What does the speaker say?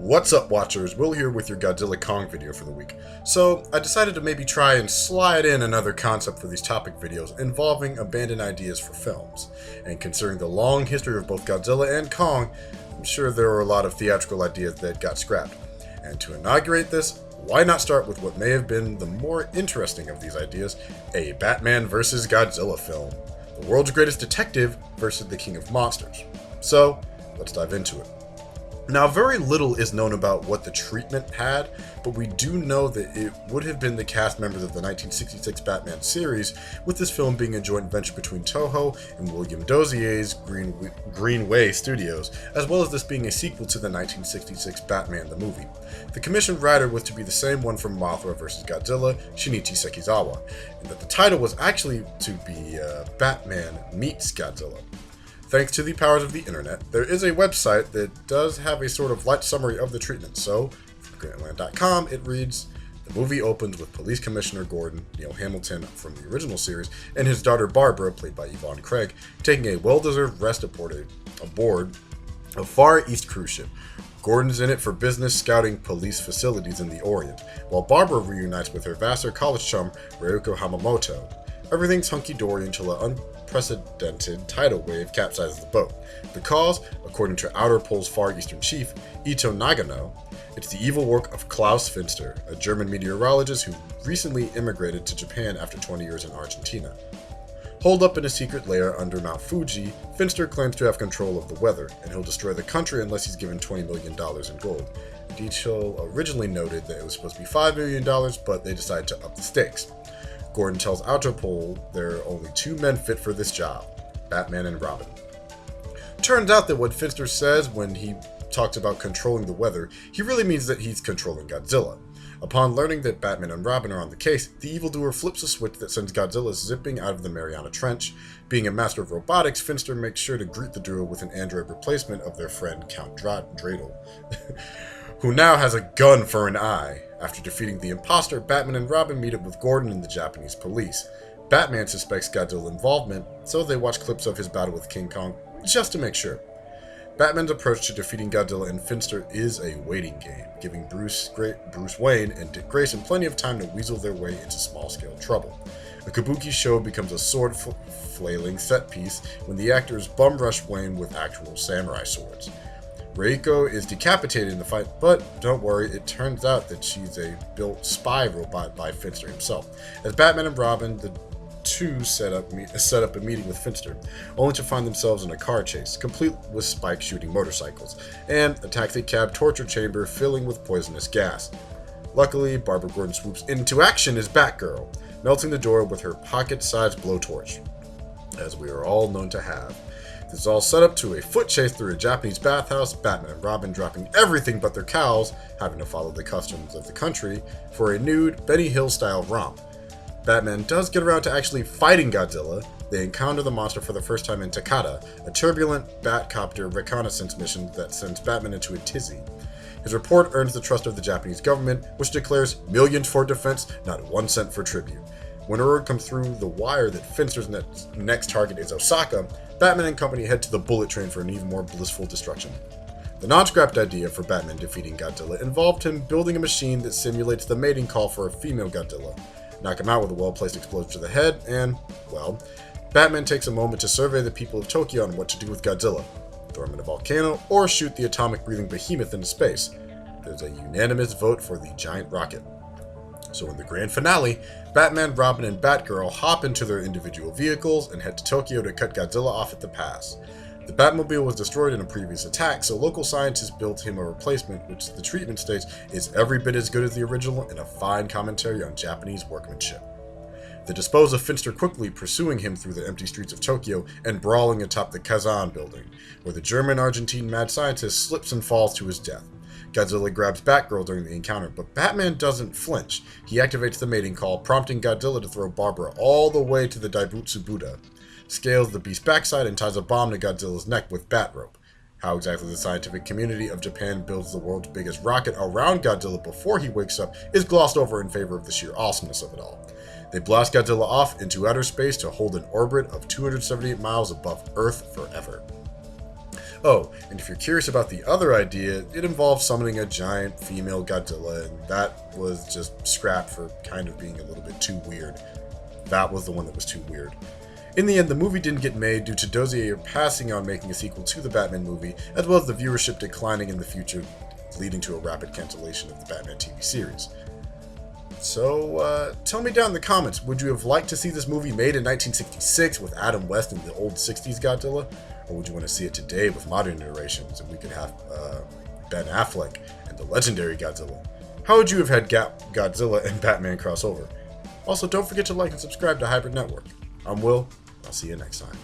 What's up, watchers? Will here with your Godzilla Kong video for the week. So, I decided to maybe try and slide in another concept for these topic videos involving abandoned ideas for films. And considering the long history of both Godzilla and Kong, I'm sure there were a lot of theatrical ideas that got scrapped. And to inaugurate this, why not start with what may have been the more interesting of these ideas, a Batman vs. Godzilla film. The world's greatest detective versus the king of monsters. So, let's dive into it. Now, very little is known about what the treatment had, but we do know that it would have been the cast members of the 1966 Batman series, with this film being a joint venture between Toho and William Dozier's Greenway Studios, as well as this being a sequel to the 1966 Batman the movie. The commissioned writer was to be the same one from Mothra vs. Godzilla, Shinichi Sekizawa, and that the title was actually to be Batman Meets Godzilla. Thanks to the powers of the internet, there is a website that does have a sort of light summary of the treatment. So, from Grantland.com, it reads, the movie opens with Police Commissioner Gordon, Neil Hamilton from the original series, and his daughter Barbara, played by Yvonne Craig, taking a well-deserved rest aboard a Far East cruise ship. Gordon's in it for business, scouting police facilities in the Orient, while Barbara reunites with her Vassar college chum, Ryuko Hamamoto. Everything's hunky-dory until an unprecedented tidal wave capsizes the boat. The cause, according to Outer Pole's Far Eastern chief, Ito Nagano, it's the evil work of Klaus Finster, a German meteorologist who recently immigrated to Japan after 20 years in Argentina. Holed up in a secret lair under Mount Fuji, Finster claims to have control of the weather, and he'll destroy the country unless he's given $20 million in gold. Detail originally noted that it was supposed to be $5 million, but they decided to up the stakes. Gordon tells Autopol there are only two men fit for this job, Batman and Robin. Turns out that what Finster says when he talks about controlling the weather, he really means that he's controlling Godzilla. Upon learning that Batman and Robin are on the case, the evildoer flips a switch that sends Godzilla zipping out of the Mariana Trench. Being a master of robotics, Finster makes sure to greet the duo with an android replacement of their friend Count Dreidel, who now has a gun for an eye. After defeating the imposter, Batman and Robin meet up with Gordon and the Japanese police. Batman suspects Godzilla involvement, so they watch clips of his battle with King Kong, just to make sure. Batman's approach to defeating Godzilla and Finster is a waiting game, giving Bruce Wayne and Dick Grayson plenty of time to weasel their way into small-scale trouble. A kabuki show becomes a sword-flailing set piece when the actors bum rush Wayne with actual samurai swords. Reiko is decapitated in the fight, but don't worry, it turns out that she's a built spy robot by Finster himself. As Batman and Robin, the two set up a meeting with Finster, only to find themselves in a car chase, complete with Spike shooting motorcycles, and a taxi cab torture chamber filling with poisonous gas. Luckily, Barbara Gordon swoops into action as Batgirl, melting the door with her pocket-sized blowtorch, as we are all known to have. This is all set up to a foot chase through a Japanese bathhouse, Batman and Robin dropping everything but their cows, having to follow the customs of the country, for a nude, Benny Hill-style romp. Batman does get around to actually fighting Godzilla. They encounter the monster for the first time in Takata, a turbulent Batcopter reconnaissance mission that sends Batman into a tizzy. His report earns the trust of the Japanese government, which declares millions for defense, not 1 cent for tribute. When word comes through the wire that Finster's next target is Osaka, Batman and company head to the bullet train for an even more blissful destruction. The non-scrapped idea for Batman defeating Godzilla involved him building a machine that simulates the mating call for a female Godzilla, knock him out with a well-placed explosion to the head, and, well, Batman takes a moment to survey the people of Tokyo on what to do with Godzilla. Throw him in a volcano, or shoot the atomic-breathing behemoth into space. There's a unanimous vote for the giant rocket. So in the grand finale, Batman, Robin, and Batgirl hop into their individual vehicles and head to Tokyo to cut Godzilla off at the pass. The Batmobile was destroyed in a previous attack, so local scientists built him a replacement, which the treatment states is every bit as good as the original and a fine commentary on Japanese workmanship. They dispose of Finster quickly, pursuing him through the empty streets of Tokyo and brawling atop the Kazan building, where the German-Argentine mad scientist slips and falls to his death. Godzilla grabs Batgirl during the encounter, but Batman doesn't flinch. He activates the mating call, prompting Godzilla to throw Barbara all the way to the Daibutsu Buddha, scales the beast's backside, and ties a bomb to Godzilla's neck with bat rope. How exactly the scientific community of Japan builds the world's biggest rocket around Godzilla before he wakes up is glossed over in favor of the sheer awesomeness of it all. They blast Godzilla off into outer space to hold an orbit of 278 miles above Earth forever. Oh, and if you're curious about the other idea, it involves summoning a giant female Godzilla, and that was just scrapped for kind of being a little bit too weird. That was the one that was too weird. In the end, the movie didn't get made due to Dozier passing on making a sequel to the Batman movie, as well as the viewership declining in the future, leading to a rapid cancellation of the Batman TV series. So, tell me down in the comments, would you have liked to see this movie made in 1966 with Adam West and the old 60s Godzilla? Or would you want to see it today with modern iterations and we could have Ben Affleck and the legendary Godzilla? How would you have had Godzilla and Batman crossover? Also, don't forget to like and subscribe to Hybrid Network. I'm Will. I'll see you next time.